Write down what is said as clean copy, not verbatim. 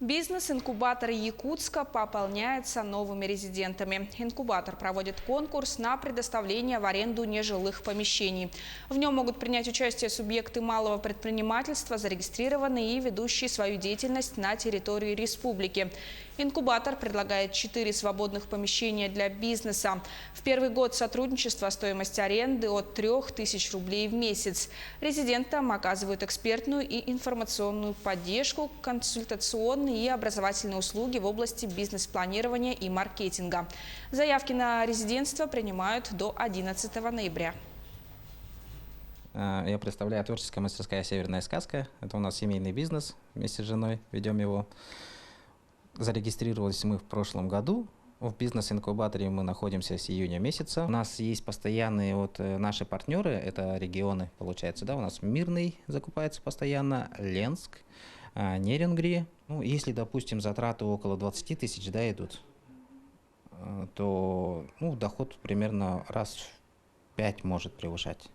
Бизнес-инкубатор Якутска пополняется новыми резидентами. Инкубатор проводит конкурс на предоставление в аренду нежилых помещений. В нем могут принять участие субъекты малого предпринимательства, зарегистрированные и ведущие свою деятельность на территории республики. Инкубатор предлагает 4 свободных помещения для бизнеса. В первый год сотрудничества стоимость аренды от 3000 рублей в месяц. Резидентам оказывают экспертную и информационную поддержку, консультационные и образовательные услуги в области бизнес-планирования и маркетинга. Заявки на резидентство принимают до 11 ноября. Я представляю творческая мастерская «Северная сказка». Это у нас семейный бизнес. Вместе с женой ведем его. Зарегистрировались мы в прошлом году. В бизнес-инкубаторе мы находимся с июня месяца. У нас есть постоянные наши партнеры, это регионы, получается, да, у нас Мирный закупается постоянно, Ленск, Нерингри. Если, допустим, затраты около 20 тысяч, да, идут, то доход примерно раз в 5 может превышать.